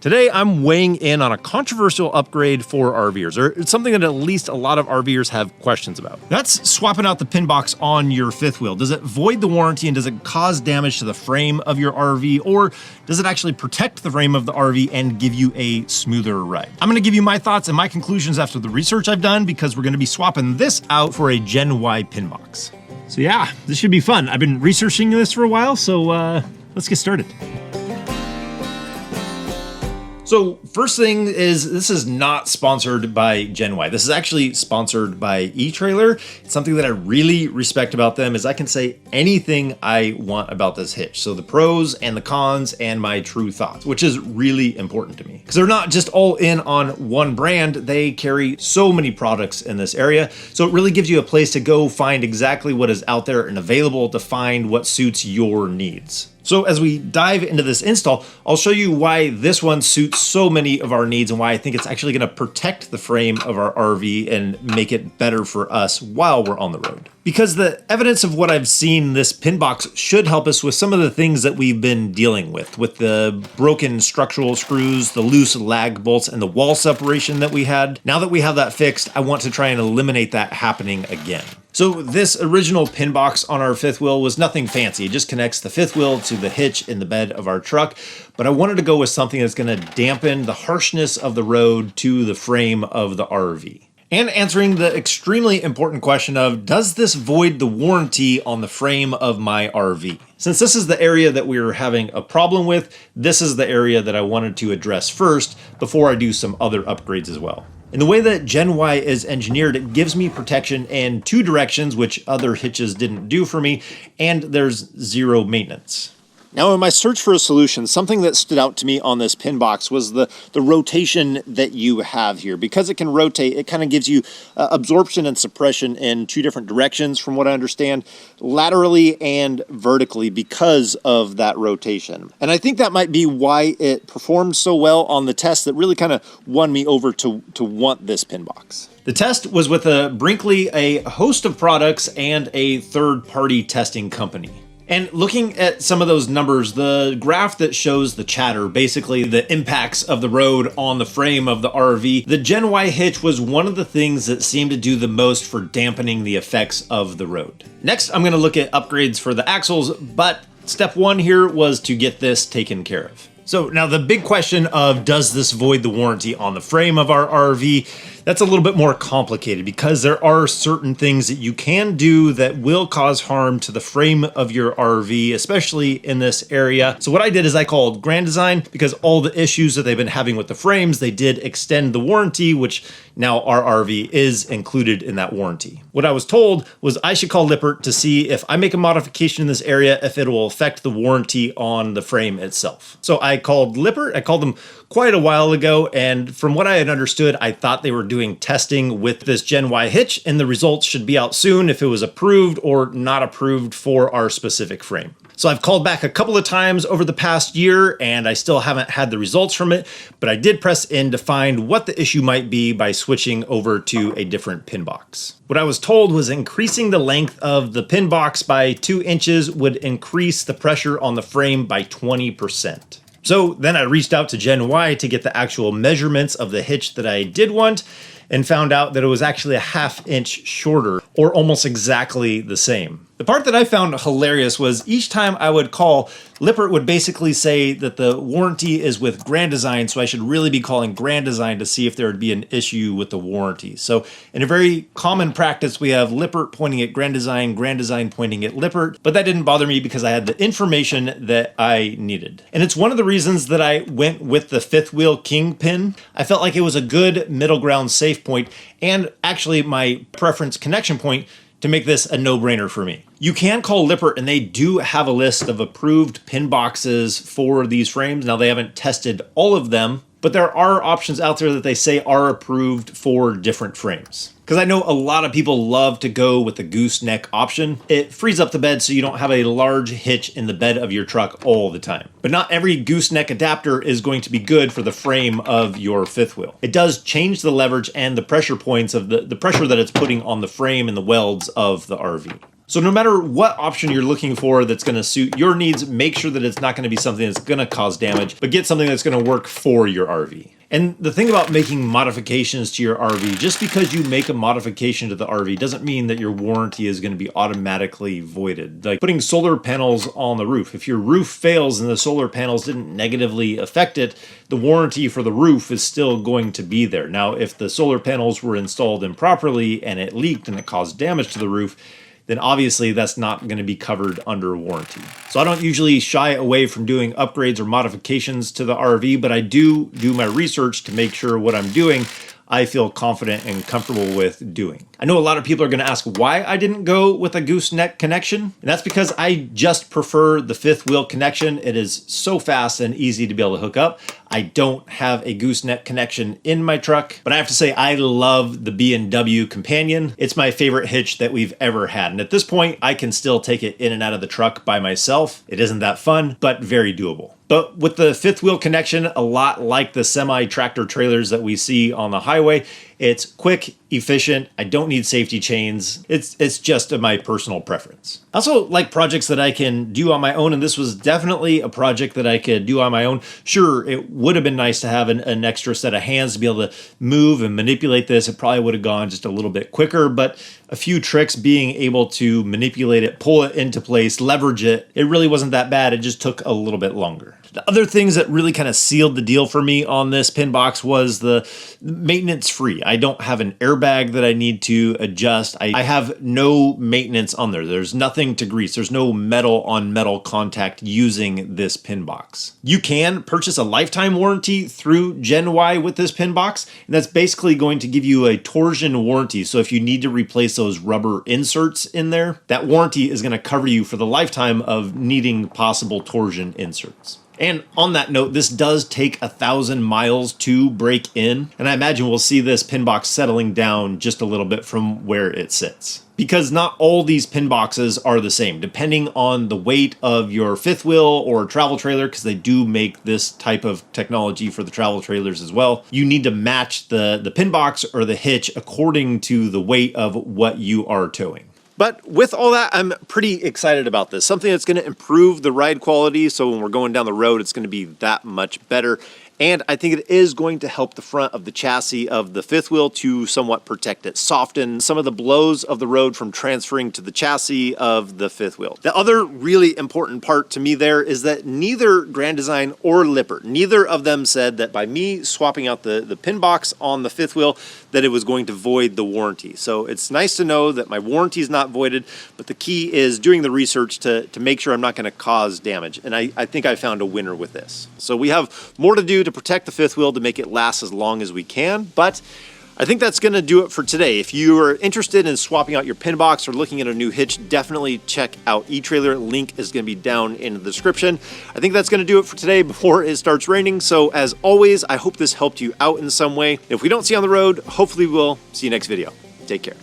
Today, I'm weighing in on a controversial upgrade for RVers, or it's something that at least a lot of RVers have questions about. That's swapping out the pin box on your fifth wheel. Does it void the warranty and does it cause damage to the frame of your RV, or does it actually protect the frame of the RV and give you a smoother ride? I'm gonna give you my thoughts and my conclusions after the research I've done, because we're gonna be swapping this out for a Gen Y pin box. So yeah, this should be fun. I've been researching this for a while, so let's get started. So first thing is, this is not sponsored by Gen Y. This is actually sponsored by Etrailer. Something that I really respect about them is I can say anything I want about this hitch. So the pros and the cons and my true thoughts, which is really important to me. Because they're not just all in on one brand, they carry so many products in this area. So it really gives you a place to go find exactly what is out there and available to find what suits your needs. So as we dive into this install, I'll show you why this one suits so many of our needs and why I think it's actually going to protect the frame of our RV and make it better for us while we're on the road. Because the evidence of what I've seen, this pin box should help us with some of the things that we've been dealing with the broken structural screws, the loose lag bolts, and the wall separation that we had. Now that we have that fixed, I want to try and eliminate that happening again. So this original pin box on our fifth wheel was nothing fancy. It just connects the fifth wheel to the hitch in the bed of our truck. But I wanted to go with something that's going to dampen the harshness of the road to the frame of the RV. And answering the extremely important question of, does this void the warranty on the frame of my RV? Since this is the area that we were having a problem with, this is the area that I wanted to address first before I do some other upgrades as well. In the way that Gen Y is engineered, it gives me protection in two directions, which other hitches didn't do for me, and there's zero maintenance. Now, in my search for a solution, something that stood out to me on this pin box was the rotation that you have here. Because it can rotate, it kind of gives you absorption and suppression in two different directions, from what I understand, laterally and vertically because of that rotation. And I think that might be why it performed so well on the test that really kind of won me over to want this pin box. The test was with Brinkley, a host of products, and a third-party testing company. And looking at some of those numbers, the graph that shows the chatter, basically the impacts of the road on the frame of the RV, the Gen Y hitch was one of the things that seemed to do the most for dampening the effects of the road. Next, I'm going to look at upgrades for the axles, but step one here was to get this taken care of. So now the big question of, does this void the warranty on the frame of our RV? That's a little bit more complicated because there are certain things that you can do that will cause harm to the frame of your RV, especially in this area. So what I did is I called Grand Design, because all the issues that they've been having with the frames, they did extend the warranty, which now our RV is included in that warranty. What I was told was I should call Lippert to see if I make a modification in this area, if it will affect the warranty on the frame itself. So I called Lippert. I called them quite a while ago, and from what I had understood, I thought they were doing testing with this Gen Y hitch, and the results should be out soon if it was approved or not approved for our specific frame. So I've called back a couple of times over the past year, and I still haven't had the results from it, but I did press in to find what the issue might be by switching over to a different pin box. What I was told was increasing the length of the pin box by 2 inches would increase the pressure on the frame by 20%. So then I reached out to Gen Y to get the actual measurements of the hitch that I did want, and found out that it was actually a ½ inch shorter, or almost exactly the same. The part that I found hilarious was each time I would call, Lippert would basically say that the warranty is with Grand Design, so I should really be calling Grand Design to see if there would be an issue with the warranty. So in a very common practice, we have Lippert pointing at Grand Design pointing at Lippert, but that didn't bother me because I had the information that I needed. And it's one of the reasons that I went with the fifth wheel Kingpin. I felt like it was a good middle ground safe point, and actually my preference connection point to make this a no-brainer for me. You can call Lippert, and they do have a list of approved pin boxes for these frames. Now, they haven't tested all of them, but there are options out there that they say are approved for different frames. Because I know a lot of people love to go with the gooseneck option. It frees up the bed so you don't have a large hitch in the bed of your truck all the time. But not every gooseneck adapter is going to be good for the frame of your fifth wheel. It does change the leverage and the pressure points of the pressure that it's putting on the frame and the welds of the RV. So no matter what option you're looking for that's going to suit your needs, make sure that it's not going to be something that's going to cause damage, but get something that's going to work for your RV. And the thing about making modifications to your RV, just because you make a modification to the RV doesn't mean that your warranty is going to be automatically voided. Like putting solar panels on the roof. If your roof fails and the solar panels didn't negatively affect it, the warranty for the roof is still going to be there. Now, if the solar panels were installed improperly and it leaked and it caused damage to the roof, then obviously that's not going to be covered under warranty. So I don't usually shy away from doing upgrades or modifications to the RV, but I do my research to make sure what I'm doing I feel confident and comfortable with doing. I know a lot of people are going to ask why I didn't go with a gooseneck connection, and that's because I just prefer the fifth wheel connection. It is so fast and easy to be able to hook up. I don't have a gooseneck connection in my truck, but I have to say I love the B&W Companion. It's my favorite hitch that we've ever had, and at this point I can still take it in and out of the truck by myself. It isn't that fun, but very doable. But with the fifth wheel connection, a lot like the semi-tractor trailers that we see on the highway, it's quick, efficient. I don't need safety chains. It's just my personal preference. I also like projects that I can do on my own, and this was definitely a project that I could do on my own. Sure, it would have been nice to have an extra set of hands to be able to move and manipulate this. It probably would have gone just a little bit quicker, but a few tricks, being able to manipulate it, pull it into place, leverage it, it really wasn't that bad. It just took a little bit longer. The other things that really kind of sealed the deal for me on this pin box was the maintenance free. I don't have an airbag that I need to adjust. I have no maintenance on there. There's nothing to grease. There's no metal on metal contact using this pin box. You can purchase a lifetime warranty through Gen Y with this pin box, and that's basically going to give you a torsion warranty. So if you need to replace those rubber inserts in there, that warranty is going to cover you for the lifetime of needing possible torsion inserts. And on that note, this does take 1,000 miles to break in, and I imagine we'll see this pin box settling down just a little bit from where it sits. Because not all these pin boxes are the same, depending on the weight of your fifth wheel or travel trailer, because they do make this type of technology for the travel trailers as well. You need to match the pin box or the hitch according to the weight of what you are towing. But with all that, I'm pretty excited about this. Something that's going to improve the ride quality, so when we're going down the road, it's going to be that much better. And I think it is going to help the front of the chassis of the fifth wheel to somewhat protect it, soften some of the blows of the road from transferring to the chassis of the fifth wheel. The other really important part to me there is that neither Grand Design or Lippert, neither of them said that by me swapping out the pin box on the fifth wheel, that it was going to void the warranty. So it's nice to know that my warranty is not voided, but the key is doing the research to make sure I'm not going to cause damage. And I think I found a winner with this. So we have more to do to protect the fifth wheel to make it last as long as we can, but I think that's going to do it for today. If you are interested in swapping out your pin box or looking at a new hitch, definitely check out Etrailer. Link is going to be down in the description. I think that's going to do it for today before it starts raining. So as always, I hope this helped you out in some way. If we don't see you on the road, hopefully we'll see you next video. Take care.